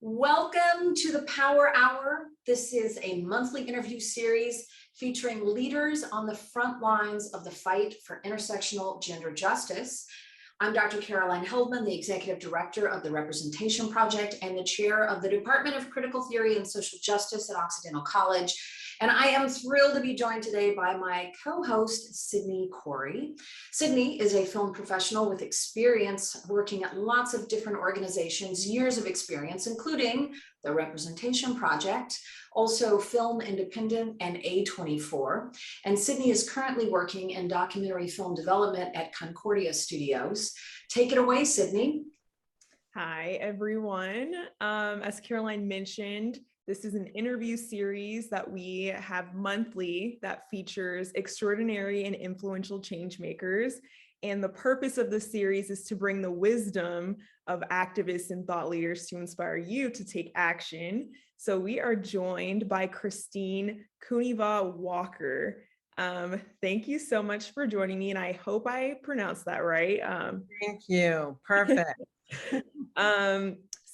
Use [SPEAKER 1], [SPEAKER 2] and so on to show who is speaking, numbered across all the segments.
[SPEAKER 1] Welcome to the Power Hour. This is a monthly interview series featuring leaders on the front lines of the fight for intersectional gender justice. I'm Dr. Caroline Heldman, the Executive Director of the Representation Project and the Chair of the Department of Critical Theory and Social Justice at Occidental College. And I am thrilled to be joined today by my co-host, Sydney Corey. Sydney is a film professional with experience working at lots of different organizations, years of experience, including the Representation Project, also Film Independent and A24. And Sydney is currently working in documentary film development at Concordia Studios. Take it away, Sydney.
[SPEAKER 2] Hi, everyone. As Caroline mentioned, this is an interview series that we have monthly that features extraordinary and influential change makers. And the purpose of the series is to bring the wisdom of activists and thought leaders to inspire you to take action. So we are joined by Christine Kunewa Walker. Thank you so much for joining me, and I hope I pronounced that right.
[SPEAKER 3] Thank you. Perfect.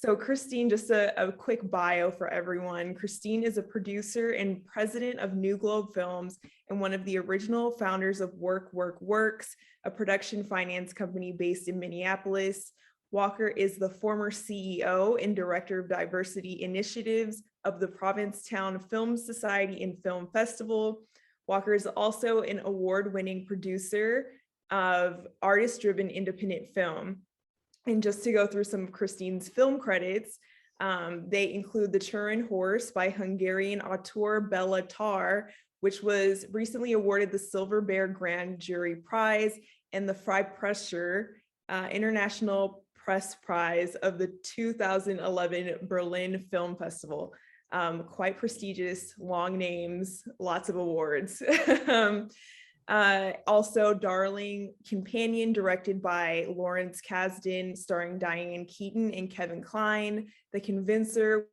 [SPEAKER 2] So Christine, just a quick bio for everyone. Christine is a producer and president of New Globe Films and one of the original founders of Work Works, a production finance company based in Minneapolis. Walker is the former CEO and director of diversity initiatives of the Provincetown Film Society and Film Festival. Walker is also an award-winning producer of artist-driven independent film. And just to go through some of Christine's film credits, they include The Turin Horse by Hungarian auteur Bela Tar, which was recently awarded the Silver Bear Grand Jury Prize and the Freipressure International Press Prize of the 2011 Berlin Film Festival. Quite prestigious, long names, lots of awards. Also Darling Companion, directed by Lawrence Kasdan, starring Diane Keaton and Kevin Kline. The Convincer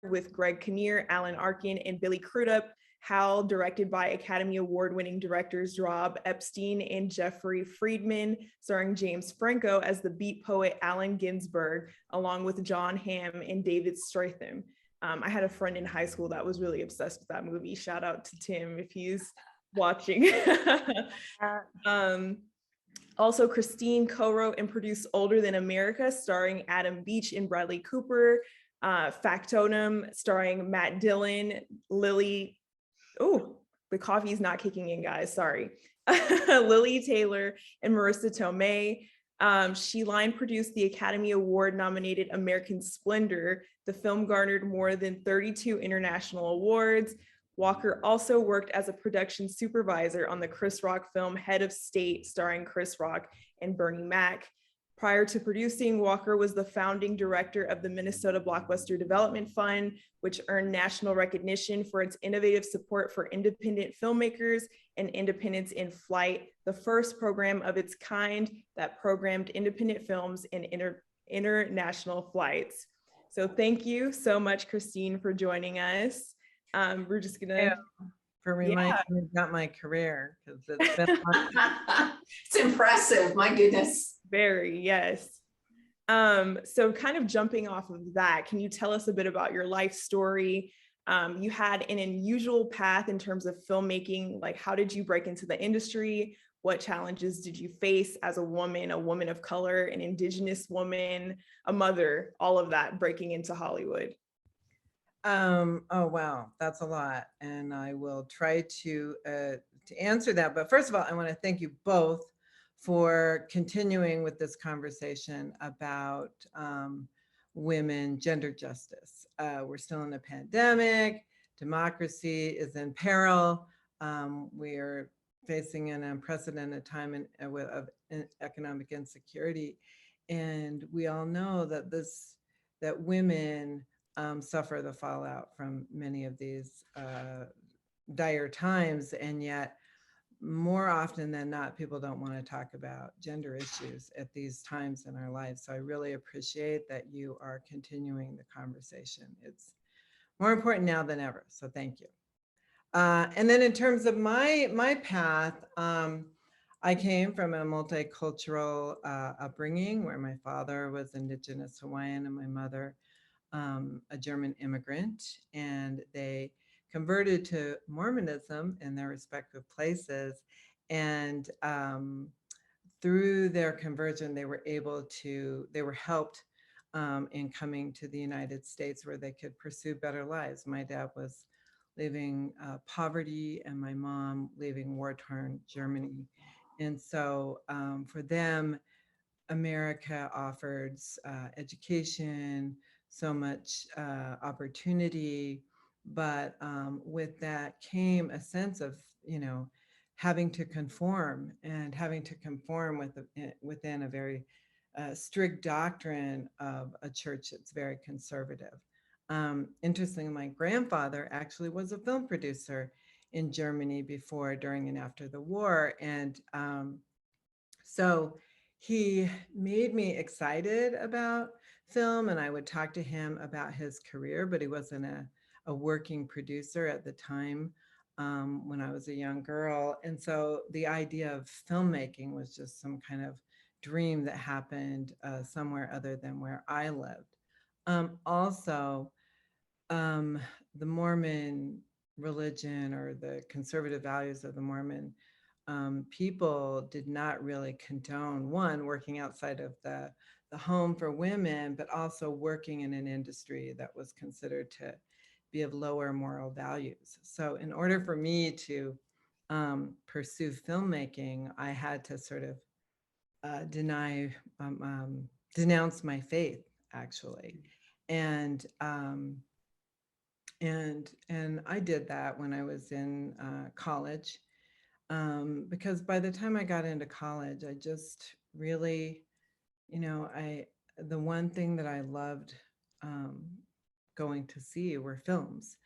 [SPEAKER 2] with Greg Kinnear, Alan Arkin, and Billy Crudup. Howl, directed by Academy Award-winning directors Rob Epstein and Jeffrey Friedman, starring James Franco as the beat poet Allen Ginsberg, along with John Hamm and David Strathairn. I had a friend in high school that was really obsessed with that movie. Shout out to Tim if he's watching. Also, Christine co-wrote and produced Older Than America, starring Adam Beach and Bradley Cooper. Factotum, starring Matt Dillon, Lily. Oh, the coffee's not kicking in, guys. Sorry. Lily Taylor and Marissa Tomei. She line produced the Academy Award nominated American Splendor. The film garnered more than 32 international awards. Walker also worked as a production supervisor on the Chris Rock film Head of State, starring Chris Rock and Bernie Mac. Prior to producing, Walker was the founding director of the Minnesota Blockbuster Development Fund, which earned national recognition for its innovative support for independent filmmakers and independence in flight, the first program of its kind that programmed independent films in international flights. So thank you so much, Christine, for joining us. We're just gonna
[SPEAKER 3] for reminding me about my career, because it's been
[SPEAKER 1] It's impressive, my goodness.
[SPEAKER 2] Very, yes. So kind of jumping off of that, can you tell us a bit about your life story? You had an unusual path in terms of filmmaking. Like, how did you break into the industry? What challenges did you face as a woman of color, an Indigenous woman, a mother, all of that breaking into Hollywood?
[SPEAKER 3] Oh, wow, that's a lot. And I will try to answer that. But first of all, I want to thank you both for continuing with this conversation about women, gender justice. We're still in a pandemic. Democracy is in peril. We are facing an unprecedented time of economic insecurity. And we all know that women suffer the fallout from many of these dire times, and yet more often than not, people don't want to talk about gender issues at these times in our lives. So I really appreciate that you are continuing the conversation. It's more important now than ever, so thank you. And then in terms of my path, I came from a multicultural upbringing where my father was Indigenous Hawaiian and my mother a German immigrant, and they converted to Mormonism in their respective places. And through their conversion, they were helped in coming to the United States where they could pursue better lives. My dad was leaving poverty and my mom leaving war-torn Germany. And so for them, America offered education, so much opportunity, but with that came a sense of, having to conform and having to conform within a very strict doctrine of a church that's very conservative. Interestingly, my grandfather actually was a film producer in Germany before, during, and after the war, and so he made me excited about film, and I would talk to him about his career, but he wasn't a working producer at the time when I was a young girl. And so the idea of filmmaking was just some kind of dream that happened somewhere other than where I lived. Also, the Mormon religion, or the conservative values of the Mormon people, did not really condone, one, working outside of the home for women, but also working in an industry that was considered to be of lower moral values. So in order for me to pursue filmmaking, I had to sort of denounce my faith, actually. And I did that when I was in college, because by the time I got into college, I just really, the one thing that I loved going to see were films.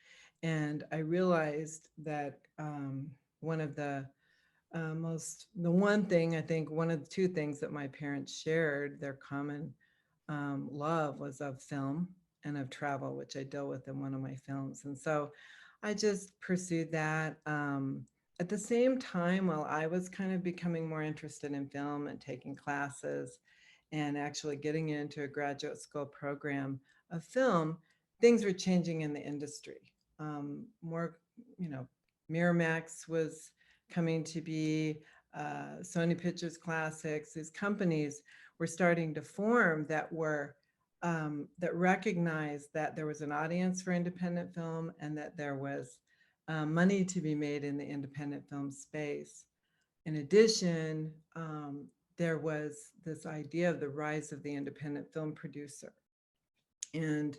[SPEAKER 3] And I realized that one of the one thing, I think one of the two things that my parents shared, their common love, was of film and of travel, which I deal with in one of my films. And so I just pursued that. At the same time, while I was kind of becoming more interested in film and taking classes and actually getting into a graduate school program of film, things were changing in the industry. More, Miramax was coming to be, Sony Pictures Classics. These companies were starting to form that were that recognized that there was an audience for independent film, and that there was money to be made in the independent film space. In addition, there was this idea of the rise of the independent film producer. And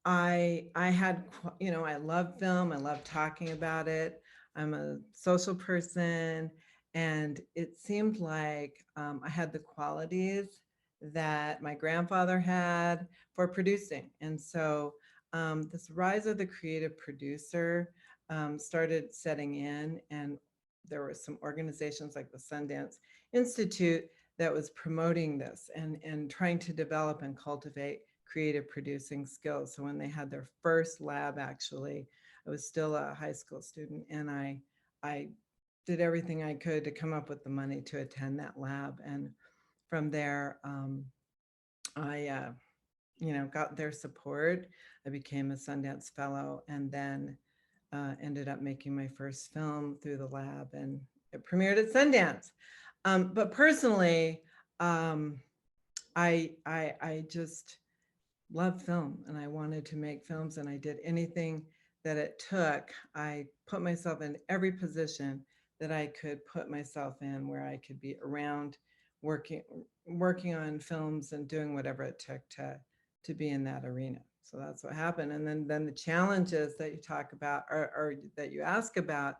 [SPEAKER 3] I had, I love film. I love talking about it. I'm a social person, and it seemed like I had the qualities that my grandfather had for producing. And so this rise of the creative producer started setting in, and there were some organizations like the Sundance Institute that was promoting this and trying to develop and cultivate creative producing skills. So when they had their first lab, actually, I was still a high school student, and I did everything I could to come up with the money to attend that lab. And from there, I got their support. I became a Sundance Fellow, and then ended up making my first film through the lab, and it premiered at Sundance. But personally, I just loved film, and I wanted to make films, and I did anything that it took. I put myself in every position that I could put myself in, where I could be around working on films and doing whatever it took to be in that arena. So that's what happened. And then the challenges that you talk about, or that you ask about,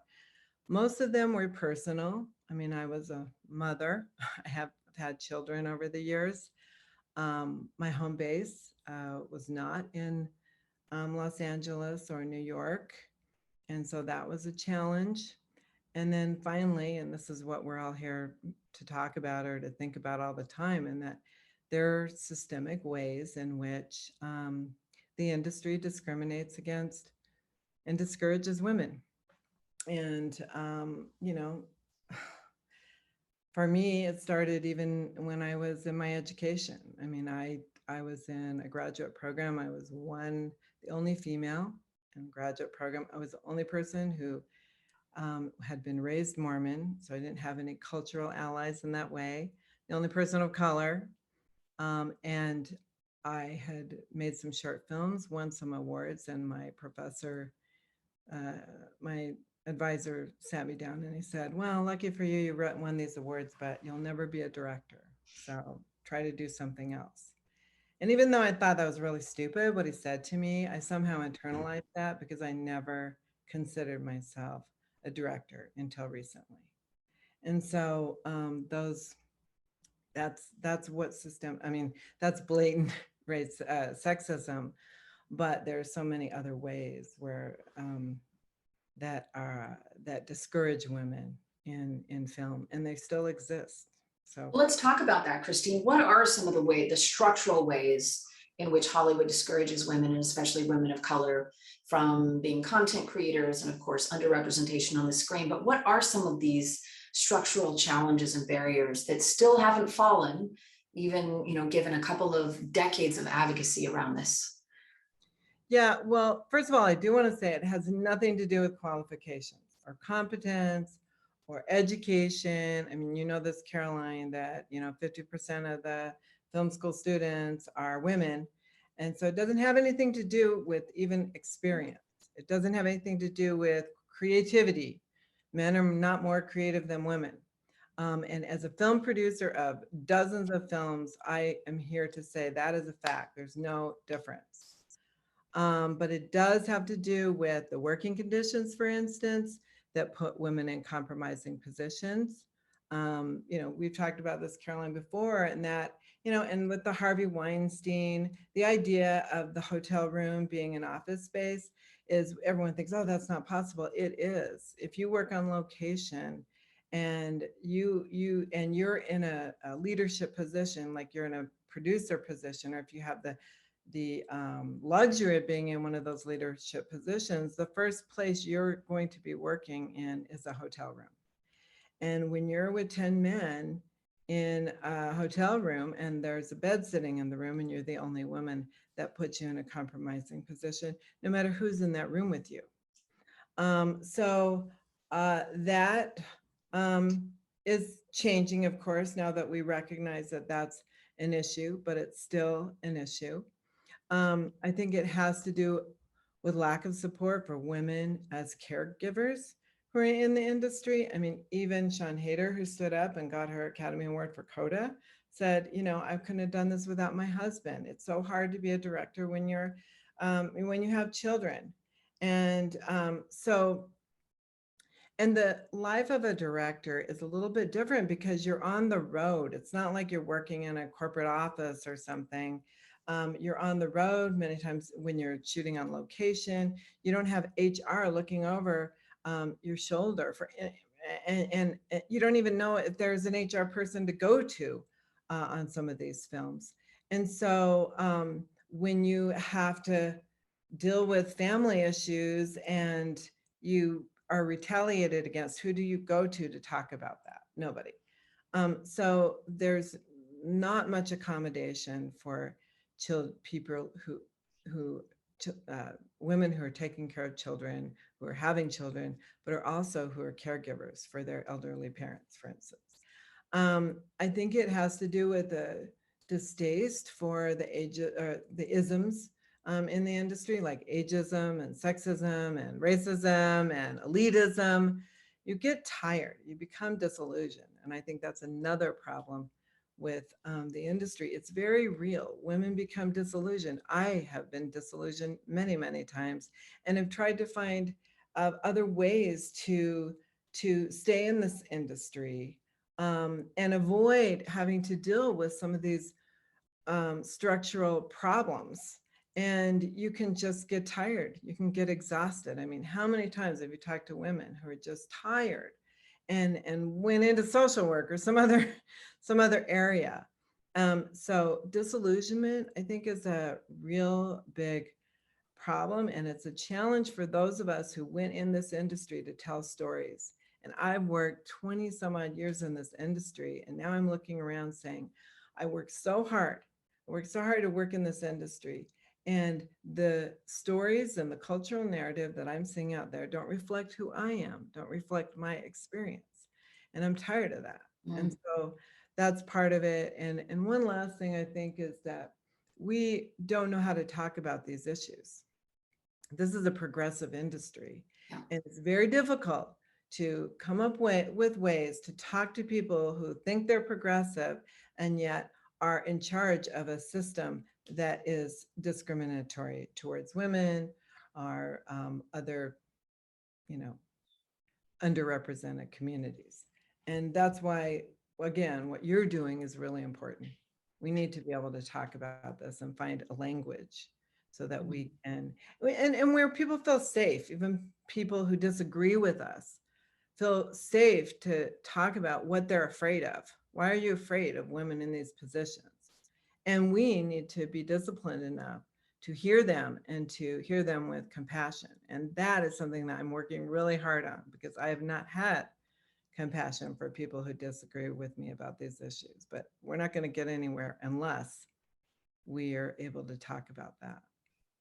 [SPEAKER 3] most of them were personal. I mean, I was a mother. I have had children over the years. My home base was not in Los Angeles or New York. And so that was a challenge. And then finally, and this is what we're all here to talk about or to think about all the time, and that there are systemic ways in which the industry discriminates against and discourages women. And, for me, it started even when I was in my education. I mean, I I was in a graduate program. I was the only female in the graduate program. I was the only person who had been raised Mormon, so I didn't have any cultural allies in that way. The only person of color. And I had made some short films, won some awards, and my professor, my advisor sat me down and he said, well, lucky for you, you won these awards, but you'll never be a director. So try to do something else. And even though I thought that was really stupid, what he said to me, I somehow internalized that because I never considered myself a director until recently. And so that's what system, I mean, that's blatant race sexism, but there are so many other ways where that discourage women in film, and they still exist. So
[SPEAKER 1] Let's talk about that, Christine. What are some of the structural ways in which Hollywood discourages women, and especially women of color, from being content creators and, of course, underrepresentation on the screen? But what are some of these structural challenges and barriers that still haven't fallen, even, given a couple of decades of advocacy around this?
[SPEAKER 3] yeah, well, first of all, I do want to say it has nothing to do with qualifications or competence or education. I mean, you know this, Caroline, that 50% of the film school students are women. And so it doesn't have anything to do with even experience. It doesn't have anything to do with creativity. Men are not more creative than women. And as a film producer of dozens of films, I am here to say that is a fact. There's no difference. But it does have to do with the working conditions, for instance, that put women in compromising positions. We've talked about this, Caroline, before, and that, and with the Harvey Weinstein, the idea of the hotel room being an office space is everyone thinks, oh, that's not possible. It is. If you work on location and you're in a leadership position, like you're in a producer position, or if you have the luxury of being in one of those leadership positions, the first place you're going to be working in is a hotel room. And when you're with 10 men in a hotel room and there's a bed sitting in the room and you're the only woman, that puts you in a compromising position, no matter who's in that room with you. That is changing, of course, now that we recognize that that's an issue, but it's still an issue. I think it has to do with lack of support for women as caregivers who are in the industry. I mean, even Sean Hayter, who stood up and got her Academy Award for Coda, said, I couldn't have done this without my husband. It's so hard to be a director when when you have children. And and the life of a director is a little bit different because you're on the road. It's not like you're working in a corporate office or something. You're on the road many times when you're shooting on location. You don't have HR looking over your shoulder and you don't even know if there's an HR person to go to on some of these films. And so when you have to deal with family issues and you are retaliated against, who do you go to talk about that? Nobody. So there's not much accommodation for people women who are taking care of children, who are having children, but are also who are caregivers for their elderly parents, for instance. I think it has to do with the distaste for the isms in the industry, like ageism and sexism and racism and elitism. You get tired, you become disillusioned. And I think that's another problem with the industry. It's very real. Women become disillusioned. I have been disillusioned many, many times and have tried to find other ways to stay in this industry and avoid having to deal with some of these structural problems. And you can just get tired. You can get exhausted. I mean, how many times have you talked to women who are just tired and went into social work or some other area? So disillusionment, I think, is a real big problem, and it's a challenge for those of us who went in this industry to tell stories. And I've worked 20 some odd years in this industry, and now I'm looking around saying, I worked so hard work so hard to work in this industry. And the stories and the cultural narrative that I'm seeing out there don't reflect who I am, don't reflect my experience. And I'm tired of that. And so that's part of it. And one last thing I think is that we don't know how to talk about these issues. This is a progressive industry,
[SPEAKER 1] Yeah.
[SPEAKER 3] and it's very difficult to come up with ways to talk to people who think they're progressive and yet are in charge of a system that is discriminatory towards women or other, you know, underrepresented communities. And that's why, again, what you're doing is really important. We need to be able to talk about this and find a language so that we can, and where people feel safe, even people who disagree with us feel safe to talk about what they're afraid of. Why are you afraid of women in these positions? And we need to be disciplined enough to hear them and to hear them with compassion. And that is something that I'm working really hard on, because I have not had compassion for people who disagree with me about these issues. But we're not going to get anywhere unless we are able to talk about that.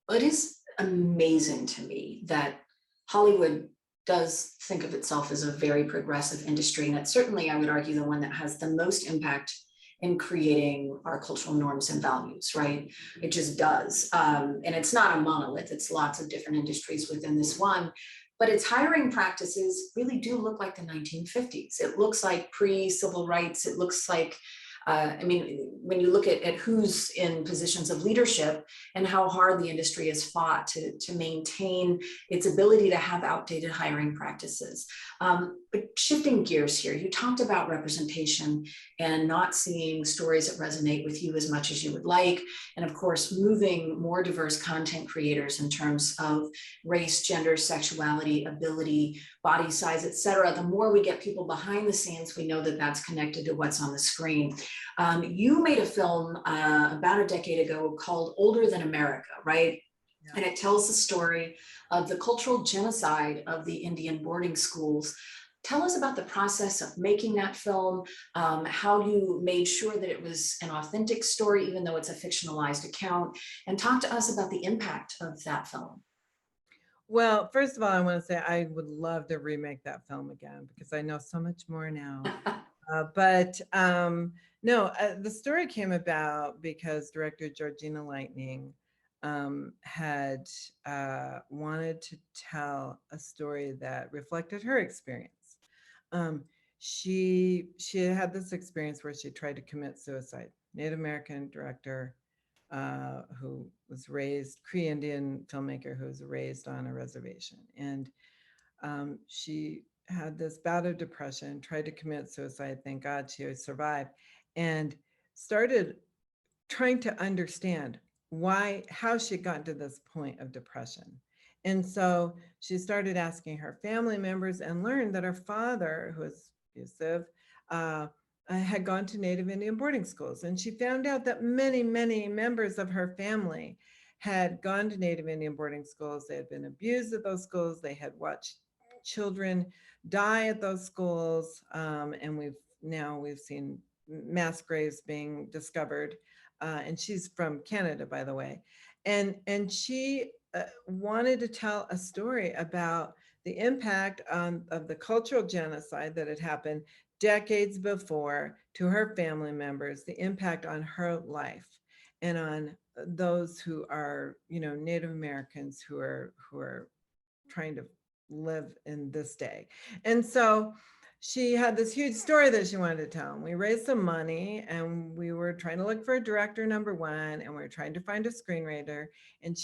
[SPEAKER 1] It is amazing to me that Hollywood does think of itself as a very progressive industry. And it's certainly, I would argue, the one that has the most impact in creating our cultural norms and values, right? It just does. And it's not a monolith, it's lots of different industries within this one. But its hiring practices really do look like the 1950s. It looks like pre-civil rights. It looks like, I mean, when you look at who's in positions of leadership and how hard the industry has fought to maintain its ability to have outdated hiring practices. But shifting gears here, you talked about representation and not seeing stories that resonate with you as much as you would like. And of course, moving more diverse content creators in terms of race, gender, sexuality, ability, body size, et cetera. The more we get people behind the scenes, we know that that's connected to what's on the screen. You made a film about a decade ago called Older Than America, right? Yeah. And it tells the story of the cultural genocide of the Indian boarding schools. Tell us about the process of making that film, how you made sure that it was an authentic story, even though it's a fictionalized account, and talk to us about the impact of that film.
[SPEAKER 3] Well, first of all, I want to say I would love to remake that film again because I know so much more now. No, the story came about because director Georgina Lightning had wanted to tell a story that reflected her experience. She had this experience where she tried to commit suicide. Native American director who was raised, Cree Indian filmmaker who was raised on a reservation. And she had this bout of depression, tried to commit suicide. Thank God she survived, and started trying to understand how she got to this point of depression. And so she started asking her family members and learned that her father, who was abusive, had gone to Native Indian boarding schools. And she found out that many, many members of her family had gone to Native Indian boarding schools. They had been abused at those schools. They had watched children die at those schools. And we've seen mass graves being discovered. And she's from Canada, by the way. And she wanted to tell a story about the impact of the cultural genocide that had happened decades before to her family members, the impact on her life and on those who are, Native Americans who are trying to live in this day. And so she had this huge story that she wanted to tell. And we raised some money and we were trying to look for a director, number one, and we were trying to find a screenwriter. And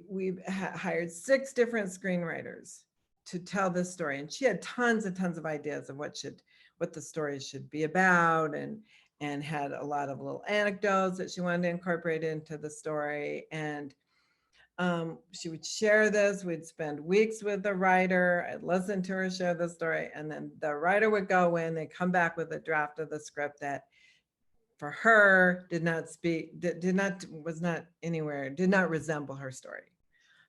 [SPEAKER 3] we hired 6 different screenwriters to tell this story. And she had tons and tons of ideas of what the story should be about, and had a lot of little anecdotes that she wanted to incorporate into the story. And she would share this. We'd spend weeks with the writer. I'd listen to her share the story. And then the writer would go in, they'd come back with a draft of the script that for her did not resemble her story.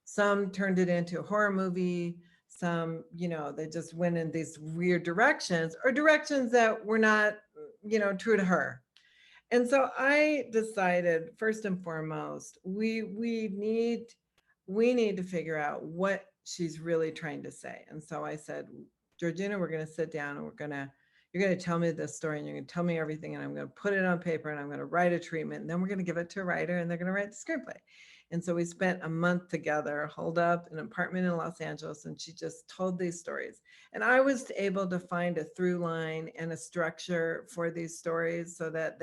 [SPEAKER 3] Some turned it into a horror movie. Some, they just went in these weird directions, or directions that were not, true to her. And so I decided, first and foremost, we need to figure out what she's really trying to say. And so I said, Georgina, we're going to sit down and you're going to tell me this story and you're going to tell me everything, and I'm going to put it on paper and I'm going to write a treatment, and then we're going to give it to a writer and they're going to write the screenplay. And so we spent a month together, holed up in an apartment in Los Angeles, and she just told these stories. And I was able to find a through line and a structure for these stories so that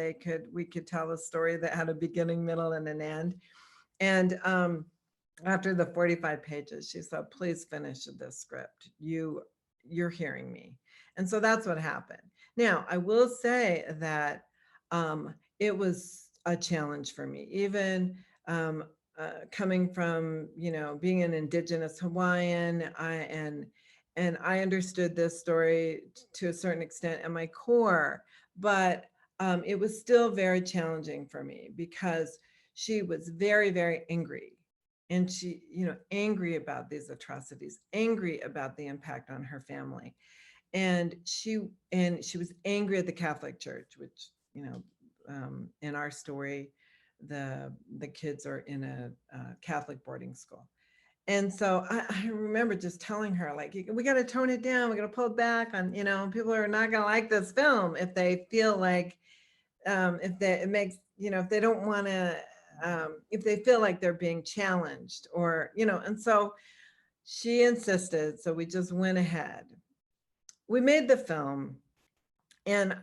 [SPEAKER 3] we could tell a story that had a beginning, middle, and an end. And after the 45 pages, she said, please finish this script. You're hearing me. And so that's what happened. Now, I will say that it was a challenge for me, even coming from, being an Indigenous Hawaiian, and I understood this story to a certain extent at my core, but it was still very challenging for me because she was very, very angry. And she, angry about these atrocities, angry about the impact on her family. And she was angry at the Catholic Church, which, in our story, the kids are in a Catholic boarding school. And so I remember just telling her, like, we got to tone it down. We got to pull it back on, people are not going to like this film if they feel like, if they don't want to, if they feel like they're being challenged or, and so she insisted. So we just went ahead. We made the film. And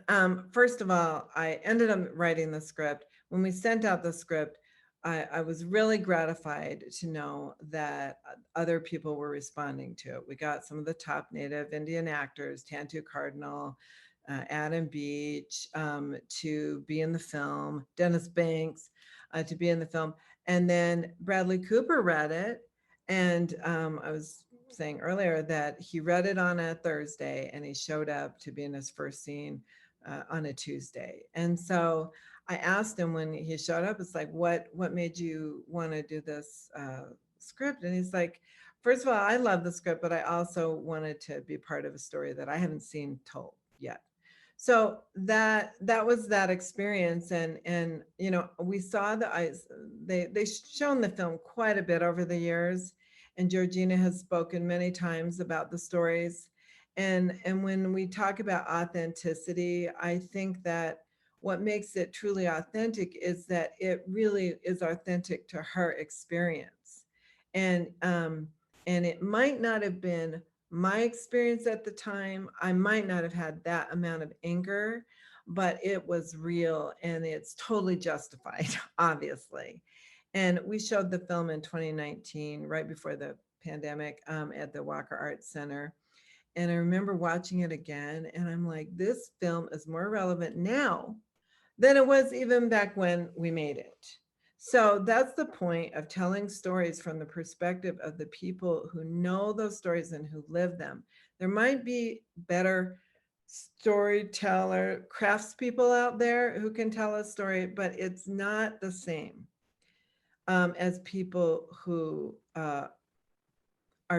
[SPEAKER 3] first of all, I ended up writing the script. When we sent out the script, I was really gratified to know that other people were responding to it. We got some of the top Native Indian actors, Tantu Cardinal, Adam Beach, to be in the film, Dennis Banks, to be in the film. And then Bradley Cooper read it. And I was saying earlier that he read it on a Thursday and he showed up to be in his first scene on a Tuesday. And so I asked him when he showed up, it's like, what made you want to do this script? And he's like, first of all, I love the script, but I also wanted to be part of a story that I haven't seen told yet. So that was that experience. And we saw they've shown the film quite a bit over the years. And Georgina has spoken many times about the stories. And when we talk about authenticity, I think that what makes it truly authentic is that it really is authentic to her experience. And it might not have been my experience at the time. I might not have had that amount of anger, but it was real and it's totally justified, obviously. And we showed the film in 2019, right before the pandemic, at the Walker Arts Center. And I remember watching it again, and I'm like, this film is more relevant now than it was even back when we made it. So that's the point of telling stories from the perspective of the people who know those stories and who live them. There might be better storyteller, craftspeople out there who can tell a story, but it's not the same as people who are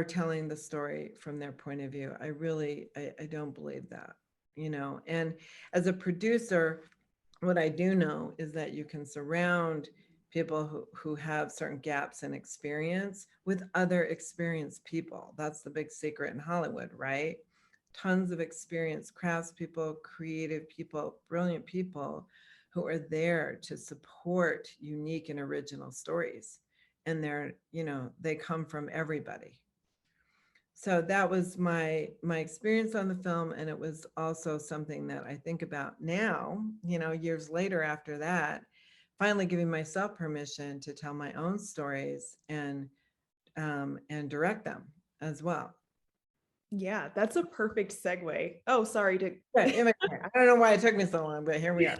[SPEAKER 3] telling the story from their point of view. I don't believe that, and as a producer, what I do know is that you can surround people who have certain gaps in experience with other experienced people. That's the big secret in Hollywood, right? Tons of experienced craftspeople, creative people, brilliant people who are there to support unique and original stories. And they come from everybody. So that was my experience on the film, and it was also something that I think about now, years later after that, finally giving myself permission to tell my own stories and direct them as well.
[SPEAKER 2] Yeah, that's a perfect segue. Oh, sorry to.
[SPEAKER 3] I don't know why it took me so long, but here we are.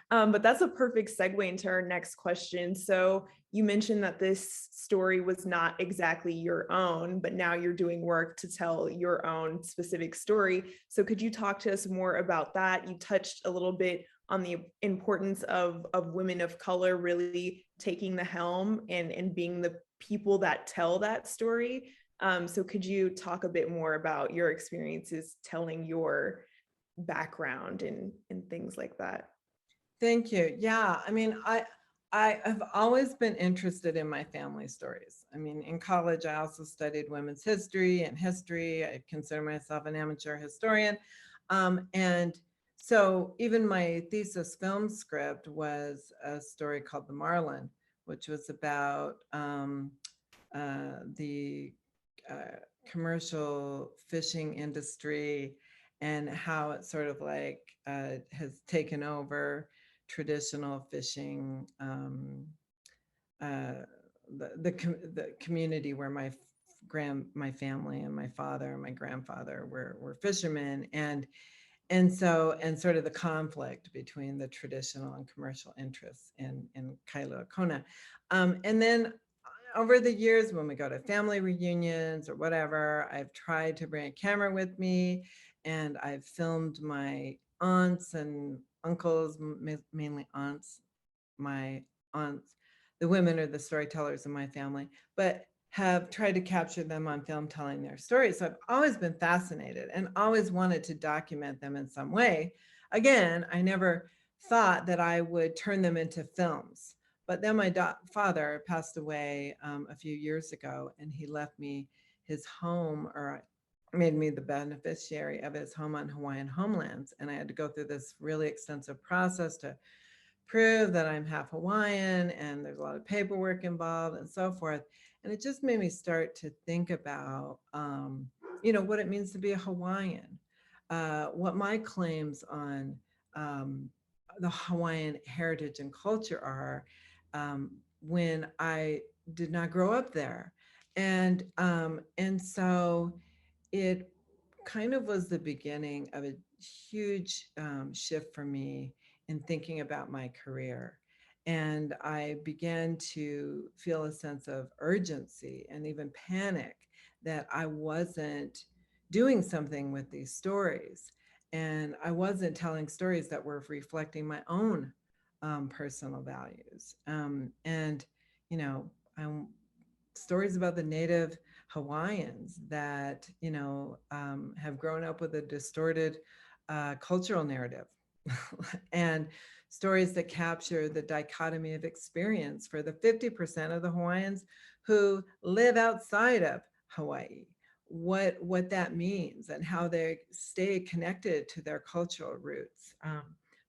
[SPEAKER 2] But that's a perfect segue into our next question. So you mentioned that this story was not exactly your own, but now you're doing work to tell your own specific story. So could you talk to us more about that? You touched a little bit on the importance of women of color really taking the helm and being the people that tell that story. So could you talk a bit more about your experiences telling your background and things like that?
[SPEAKER 3] Thank you. Yeah, I mean, I have always been interested in my family stories. I mean, in college, I also studied women's history and history. I consider myself an amateur historian. And so even my thesis film script was a story called The Marlin, which was about the commercial fishing industry and how it sort of like has taken over traditional fishing, uh, the community where my family and my father and my grandfather were fishermen, and so, and sort of the conflict between the traditional and commercial interests in Kailua Kona. And then over the years, when we go to family reunions or whatever, I've tried to bring a camera with me, and I've filmed my aunts and uncles, mainly aunts, my aunts. The women are the storytellers in my family, but have tried to capture them on film telling their stories. So I've always been fascinated and always wanted to document them in some way. Again, I never thought that I would turn them into films. But then my father passed away a few years ago, and he left me his home, or made me the beneficiary of his home on Hawaiian homelands. And I had to go through this really extensive process to prove that I'm half Hawaiian, and there's a lot of paperwork involved and so forth. And it just made me start to think about, what it means to be a Hawaiian, what my claims on the Hawaiian heritage and culture are, when I did not grow up there. And so it kind of was the beginning of a huge shift for me in thinking about my career. And I began to feel a sense of urgency and even panic that I wasn't doing something with these stories. And I wasn't telling stories that were reflecting my own personal values. And, you know, I'm stories about the native Hawaiians that, have grown up with a distorted cultural narrative, and stories that capture the dichotomy of experience for the 50% of the Hawaiians who live outside of Hawaii, what that means and how they stay connected to their cultural roots.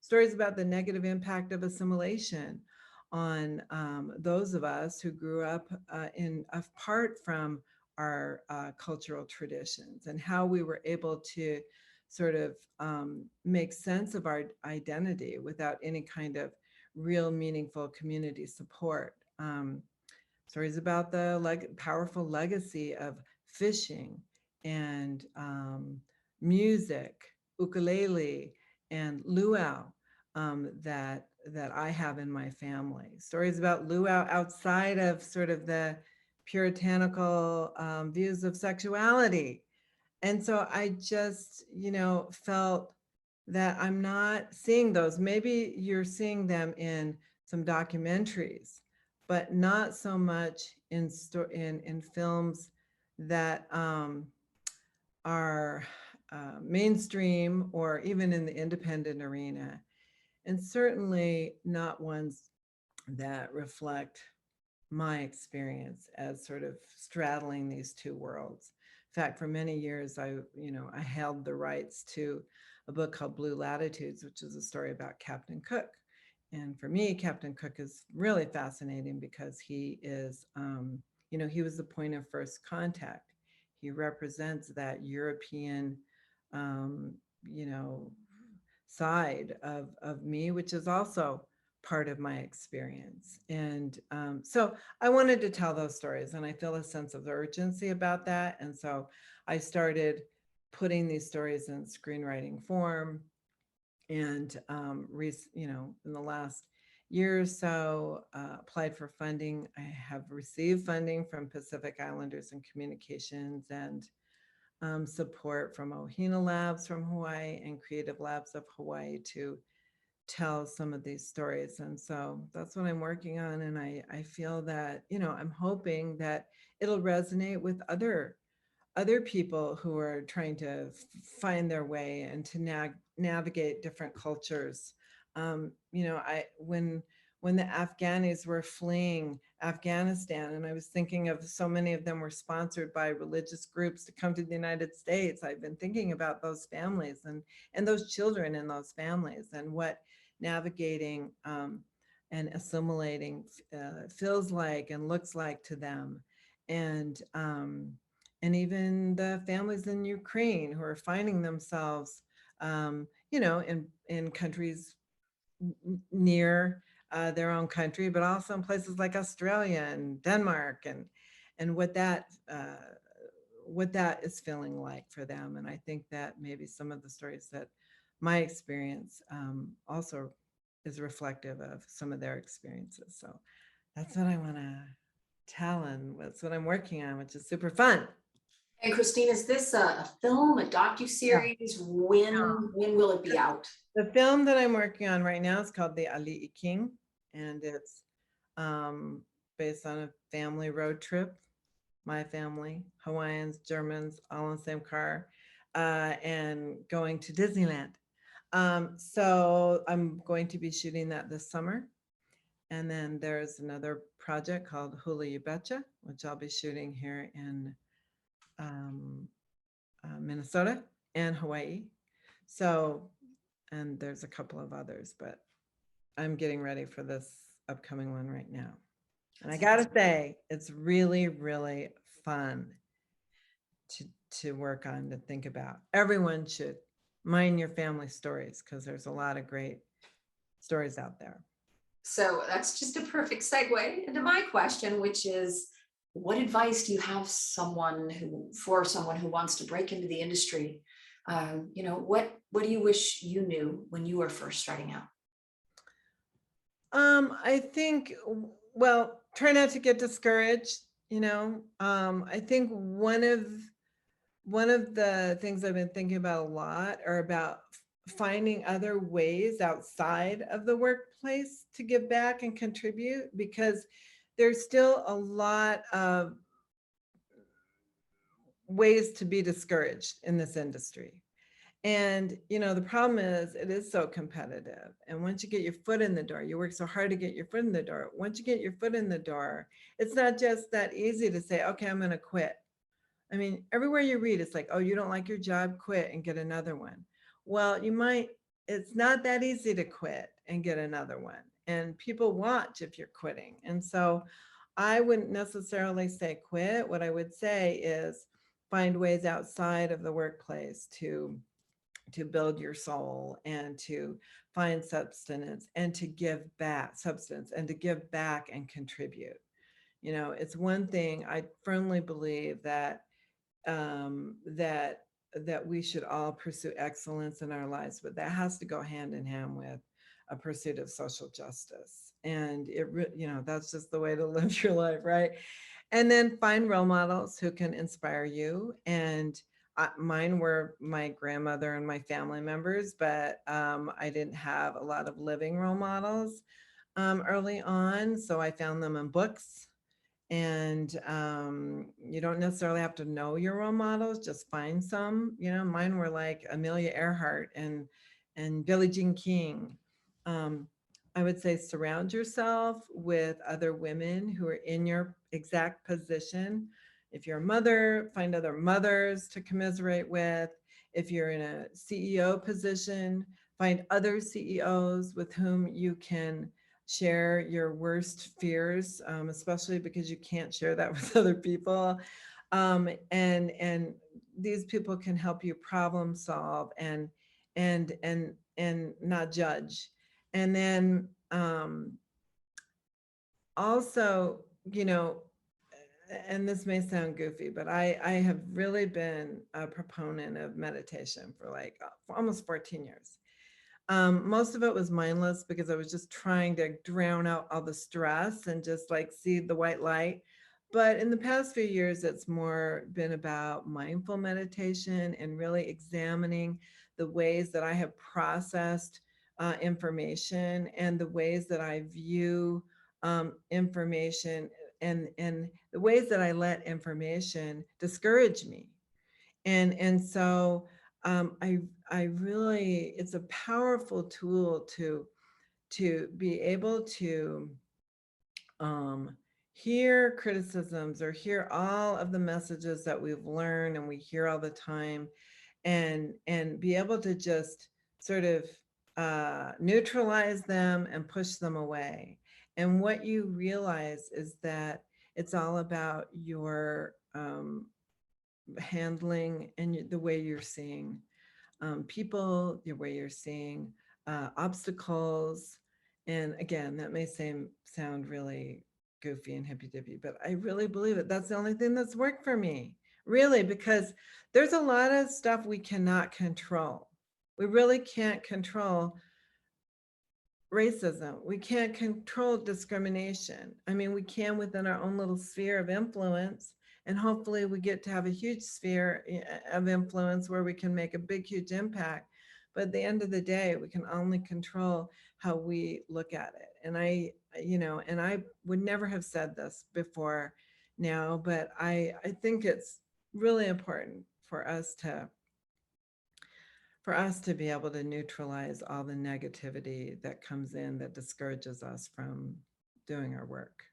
[SPEAKER 3] Stories about the negative impact of assimilation on those of us who grew up apart from our cultural traditions, and how we were able to sort of make sense of our identity without any kind of real meaningful community support. Stories about the powerful legacy of fishing and music, ukulele, and luau, that I have in my family. Stories about luau outside of sort of the puritanical views of sexuality. And so I just, felt that I'm not seeing those. Maybe you're seeing them in some documentaries, but not so much in films that are mainstream or even in the independent arena, and certainly not ones that reflect my experience as sort of straddling these two worlds. In fact, for many years, I held the rights to a book called Blue Latitudes, which is a story about Captain Cook. And for me, Captain Cook is really fascinating because he is, he was the point of first contact. He represents that European, um, you know, side of me, which is also part of my experience. And so I wanted to tell those stories, and I feel a sense of urgency about that. And so I started putting these stories in screenwriting form. And, in the last year or so, applied for funding. I have received funding from Pacific Islanders and Communications, and support from Ohina Labs from Hawaii and Creative Labs of Hawaii to tell some of these stories. And so that's what I'm working on. And I feel that, I'm hoping that it'll resonate with other people who are trying to find their way and to navigate different cultures When the Afghanis were fleeing Afghanistan, and I was thinking of so many of them were sponsored by religious groups to come to the United States. I've been thinking about those families and those children in those families, and what navigating and assimilating feels like and looks like to them. And even the families in Ukraine who are finding themselves, in countries near their own country, but also in places like Australia and Denmark, and what that is feeling like for them. And I think that maybe some of the stories that my experience also is reflective of some of their experiences. So that's what I want to tell, and that's what I'm working on, which is super fun.
[SPEAKER 1] And Christine, is this a film, a docuseries? When will it be out?
[SPEAKER 3] The film that I'm working on right now is called The Ali King, and it's based on a family road trip. My family, Hawaiians, Germans, all in the same car, and going to Disneyland. So I'm going to be shooting that this summer. And then there's another project called Hula You Betcha, which I'll be shooting here in Minnesota and Hawaii. So, and there's a couple of others, but I'm getting ready for this upcoming one right now. And I gotta say, it's really, really fun to work on, to think about. Everyone should mind your family stories, because there's a lot of great stories out there.
[SPEAKER 1] So that's just a perfect segue into my question, which is, what advice do you have for someone who wants to break into the industry? What do you wish you knew when you were first starting out?
[SPEAKER 3] I think, well, try not to get discouraged. I think one of the things I've been thinking about a lot are about finding other ways outside of the workplace to give back and contribute, because there's still a lot of ways to be discouraged in this industry. And, the problem is it is so competitive. And once you get your foot in the door, you work so hard to get your foot in the door. Once you get your foot in the door, it's not just that easy to say, okay, I'm going to quit. I mean, everywhere you read, it's like, oh, you don't like your job, quit and get another one. Well, it's not that easy to quit and get another one. And people watch if you're quitting. And so I wouldn't necessarily say quit. What I would say is find ways outside of the workplace to build your soul, and to find substance, and to give back and contribute. It's one thing, I firmly believe that that we should all pursue excellence in our lives, but that has to go hand in hand with a pursuit of social justice. And that's just the way to live your life, right? And then find role models who can inspire you. And mine were my grandmother and my family members, but I didn't have a lot of living role models early on. So I found them in books. And you don't necessarily have to know your role models, just find some. Mine were like Amelia Earhart and Billie Jean King. I would say surround yourself with other women who are in your exact position. If you're a mother, find other mothers to commiserate with. If you're in a CEO position, find other CEOs with whom you can share your worst fears, especially because you can't share that with other people. And these people can help you problem solve and not judge. And then also, and this may sound goofy, but I have really been a proponent of meditation for almost 14 years. Most of it was mindless because I was just trying to drown out all the stress and just see the white light. But in the past few years, it's more been about mindful meditation and really examining the ways that I have processed information, and the ways that I view information, and the ways that I let information discourage me. And so I really, it's a powerful tool to to be able to hear criticisms or hear all of the messages that we've learned and we hear all the time, and be able to just sort of neutralize them and push them away. And what you realize is that it's all about your handling and the way you're seeing people, the way you're seeing obstacles. And again, that may sound really goofy and hippy dippy, but I really believe it. That's the only thing that's worked for me, really, because there's a lot of stuff we cannot control. We really can't control racism. We can't control discrimination. I mean, we can within our own little sphere of influence, and hopefully we get to have a huge sphere of influence where we can make a big, huge impact. But at the end of the day, we can only control how we look at it. And I would never have said this before now, but I think it's really important for us to be able to neutralize all the negativity that comes in that discourages us from doing our work.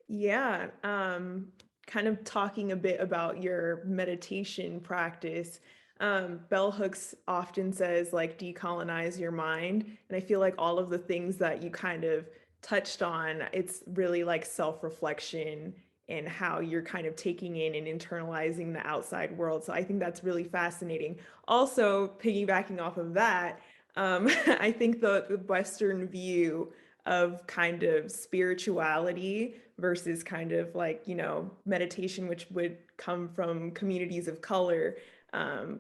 [SPEAKER 2] Yeah, kind of talking a bit about your meditation practice. Bell Hooks often says like decolonize your mind. And I feel like all of the things that you kind of touched on, it's really like self-reflection and how you're kind of taking in and internalizing the outside world. So I think that's really fascinating. Also, piggybacking off of that, I think the Western view of kind of spirituality versus kind of like, you know, meditation, which would come from communities of color.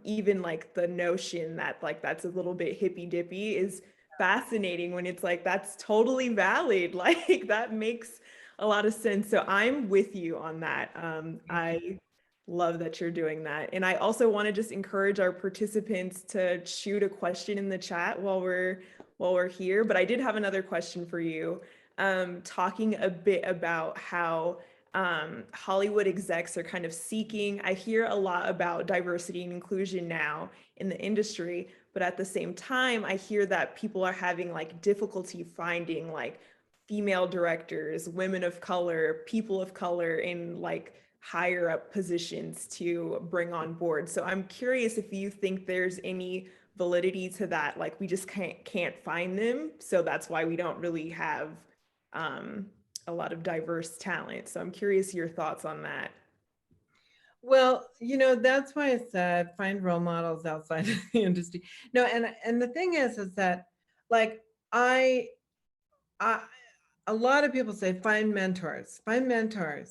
[SPEAKER 2] Even like the notion that like that's a little bit hippy dippy is fascinating when it's like that's totally valid. Like that makes a lot of sense. So I'm with you on that. I love that you're doing that. And I also want to just encourage our participants to shoot a question in the chat while we're here. But I did have another question for you, talking a bit about how Hollywood execs are kind of seeking. I hear a lot about diversity and inclusion now in the industry, but at the same time, I hear that people are having like difficulty finding like female directors, women of color, people of color in like higher up positions to bring on board. So I'm curious if you think there's any validity to that, like we just can't find them, so that's why we don't really have a lot of diverse talent. So I'm curious your thoughts on that.
[SPEAKER 3] Well, that's why I said find role models outside of the industry. No, and the thing is that like I a lot of people say find mentors, mentor.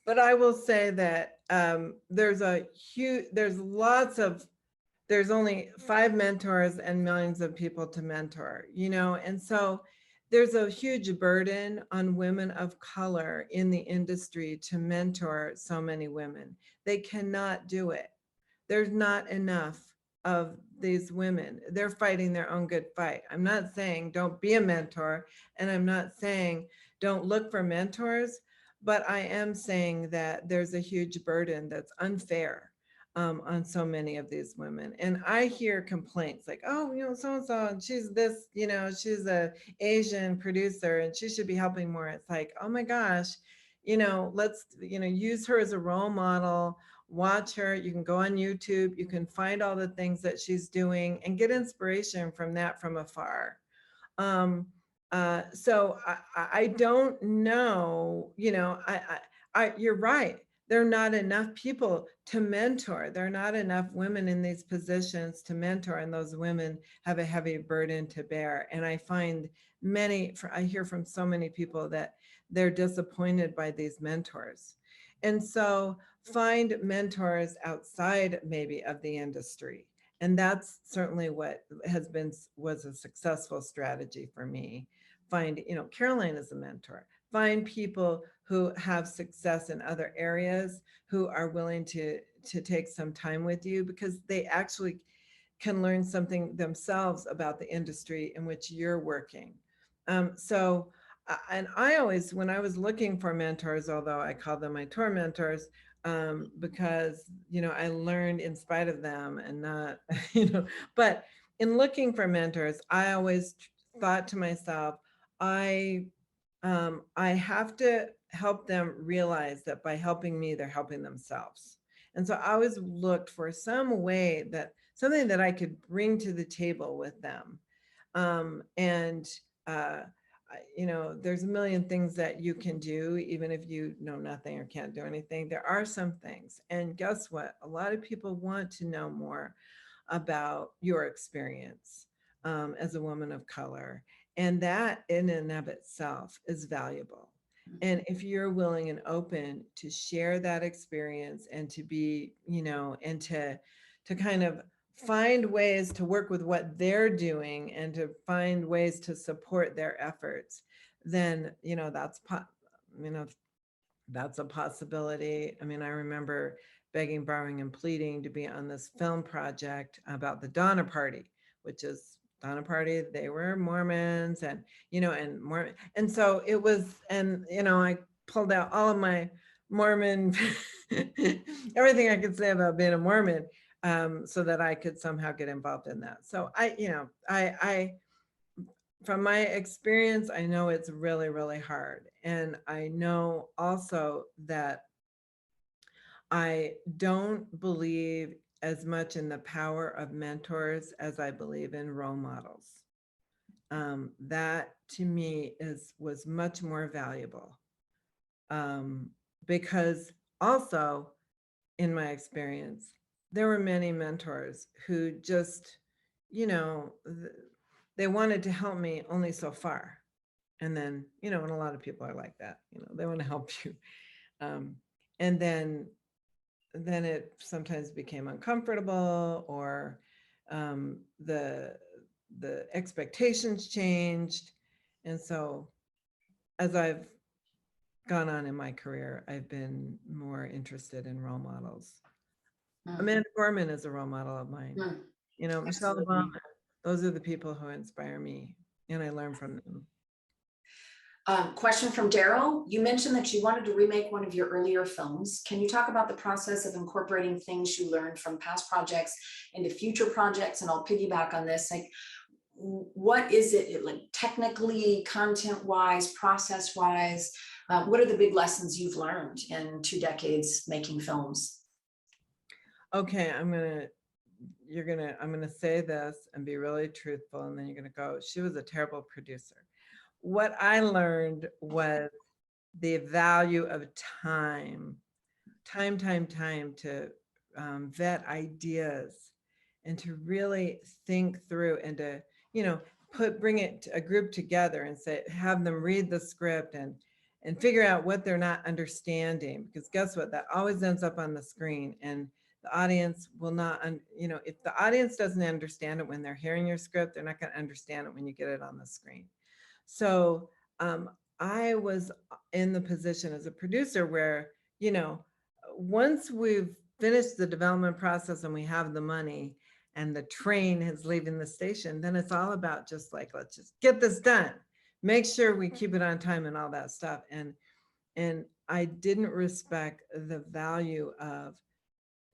[SPEAKER 3] But I will say that there's only 5 mentors and millions of people to mentor, and so there's a huge burden on women of color in the industry to mentor so many women. They cannot do it. There's not enough of these women. They're fighting their own good fight. I'm not saying don't be a mentor, and I'm not saying don't look for mentors, but I am saying that there's a huge burden that's unfair on so many of these women. And I hear complaints like, oh, so-and-so, and she's this, she's a Asian producer and she should be helping more. It's like, oh my gosh, let's, use her as a role model, watch her. You can go on YouTube, you can find all the things that she's doing and get inspiration from that from afar. So I don't know, you're right. There are not enough people to mentor. There are not enough women in these positions to mentor, and those women have a heavy burden to bear. And I find I hear from so many people that they're disappointed by these mentors. And so find mentors outside maybe of the industry. And that's certainly what was a successful strategy for me. Find, Caroline is a mentor. Find people who have success in other areas, who are willing to take some time with you, because they actually can learn something themselves about the industry in which you're working. And I always, when I was looking for mentors, although I call them my tour mentors, because, I learned in spite of them and not, but in looking for mentors, I always thought to myself, I have to help them realize that by helping me, they're helping themselves. And so I always looked for some way that something that I could bring to the table with them. And you know, there's a million things that you can do, even if you know nothing or can't do anything. There are some things. And guess what? A lot of people want to know more about your experience as a woman of color. And that in and of itself is valuable. And if you're willing and open to share that experience and to be, you know, and to kind of find ways to work with what they're doing and to find ways to support their efforts, then, you know, you know, that's a possibility. I mean, I remember begging, borrowing, and pleading to be on this film project about the Donner Party, which is Donner Party. They were Mormons, and, you know, and Mormon. And so it was, and, you know, I pulled out all of my Mormon, everything I could say about being a Mormon, so that I could somehow get involved in that. So you know, from my experience, I know it's really, really hard. And I know also that I don't believe as much in the power of mentors as I believe in role models. That to me was much more valuable, because also in my experience, there were many mentors who just, you know, they wanted to help me only so far. And then, you know, and a lot of people are like that, you know, they want to help you. And then it sometimes became uncomfortable, or the expectations changed. And so as I've gone on in my career, I've been more interested in role models. Amanda Gorman is a role model of mine. You know, Michelle Obama. Those are the people who inspire me, and I learn from them.
[SPEAKER 1] Question from Daryl. You mentioned that you wanted to remake one of your earlier films. Can you talk about the process of incorporating things you learned from past projects into future projects? And I'll piggyback on this. Like, what is it like technically, content-wise, process-wise? What are the big lessons you've learned in 2 decades making films?
[SPEAKER 3] Okay, I'm gonna say this and be really truthful, and then you're gonna go, she was a terrible producer. What I learned was the value of time to vet ideas, and to really think through, and to, you know, bring a group together and have them read the script and figure out what they're not understanding, because guess what, that always ends up on the screen, and the audience will not, you know, if the audience doesn't understand it when they're hearing your script, they're not going to understand it when you get it on the screen. So I was in the position as a producer where, you know, once we've finished the development process and we have the money and the train is leaving the station, then it's all about just like, let's just get this done. Make sure we keep it on time and all that stuff. And I didn't respect the value of,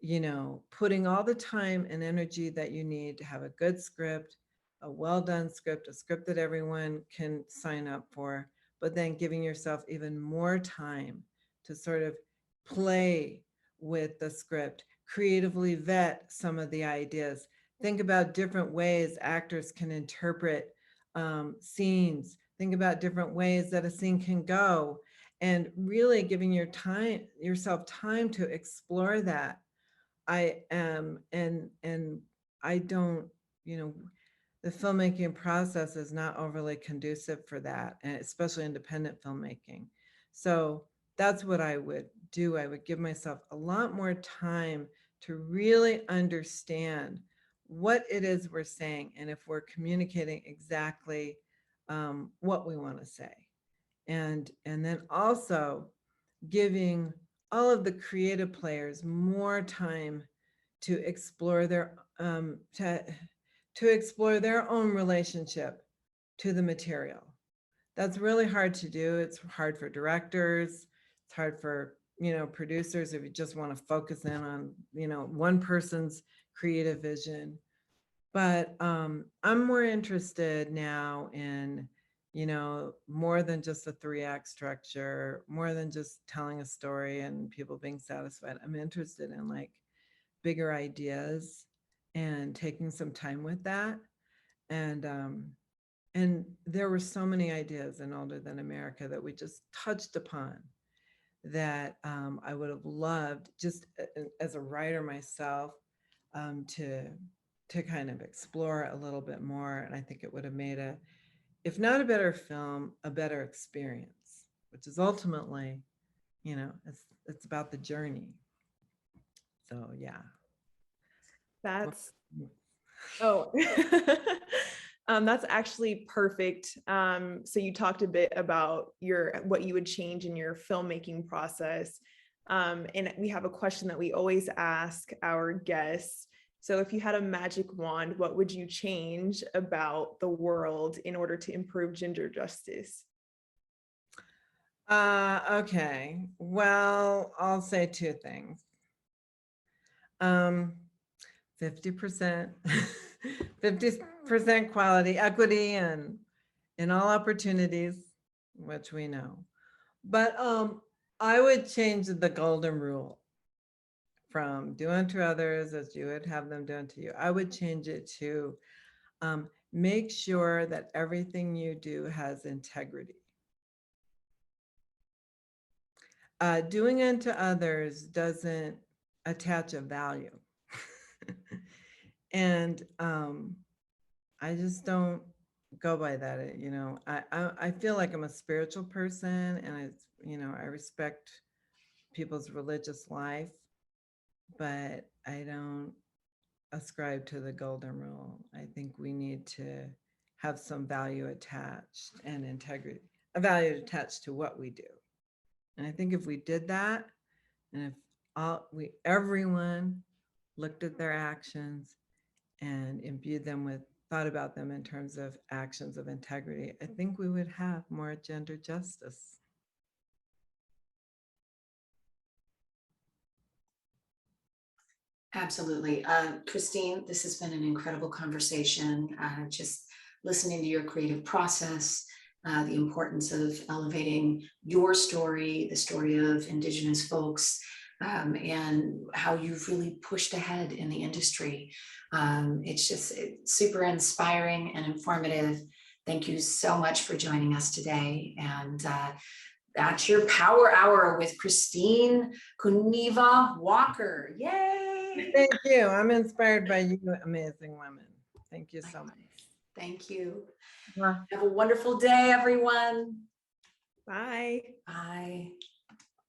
[SPEAKER 3] you know, putting all the time and energy that you need to have a good script, a well-done script, a script that everyone can sign up for, but then giving yourself even more time to sort of play with the script, creatively vet some of the ideas, think about different ways actors can interpret scenes, think about different ways that a scene can go, and really giving yourself time to explore that. I am, and I don't, you know, the filmmaking process is not overly conducive for that, and especially independent filmmaking. So that's what I would do. I would give myself a lot more time to really understand what it is we're saying, and if we're communicating exactly what we want to say. And then also giving all of the creative players more time to explore their to explore their own relationship to the material. That's really hard to do. It's hard for directors. It's hard for, you know, producers if you just want to focus in on, you know, one person's creative vision. But I'm more interested now in, more than just a 3-act structure, more than just telling a story and people being satisfied. I'm interested in like bigger ideas and taking some time with that. And there were so many ideas in Older Than America that we just touched upon that I would have loved, just as a writer myself, to kind of explore a little bit more. And I think it would have made if not a better film, a better experience, which is ultimately, it's about the journey. So yeah.
[SPEAKER 2] That's, oh, that's actually perfect. So you talked a bit about what you would change in your filmmaking process. And we have a question that we always ask our guests. So if you had a magic wand, what would you change about the world in order to improve gender justice?
[SPEAKER 3] Okay. Well, I'll say 2 things. 50%, 50% quality, equity, and in all opportunities, which we know. But I would change the golden rule from do unto others as you would have them do unto you. I would change it to make sure that everything you do has integrity. Doing unto others doesn't attach a value. And I just don't go by that. I feel like I'm a spiritual person, and I respect people's religious life, but I don't ascribe to the golden rule. I think we need to have some value attached and integrity, a value attached to what we do. And I think if we did that, and if everyone looked at their actions and thought about them in terms of actions of integrity, I think we would have more gender justice.
[SPEAKER 1] Absolutely. Christine, this has been an incredible conversation. Just listening to your creative process, the importance of elevating your story, the story of Indigenous folks, and how you've really pushed ahead in the industry. It's super inspiring and informative. Thank you so much for joining us today. And that's your Power Hour with Christine Kunewa Walker. Yay!
[SPEAKER 3] Thank you. I'm inspired by you, amazing women. Thank you so much.
[SPEAKER 1] Thank you.
[SPEAKER 3] Well,
[SPEAKER 1] Have a wonderful day, everyone.
[SPEAKER 2] Bye.
[SPEAKER 1] Bye.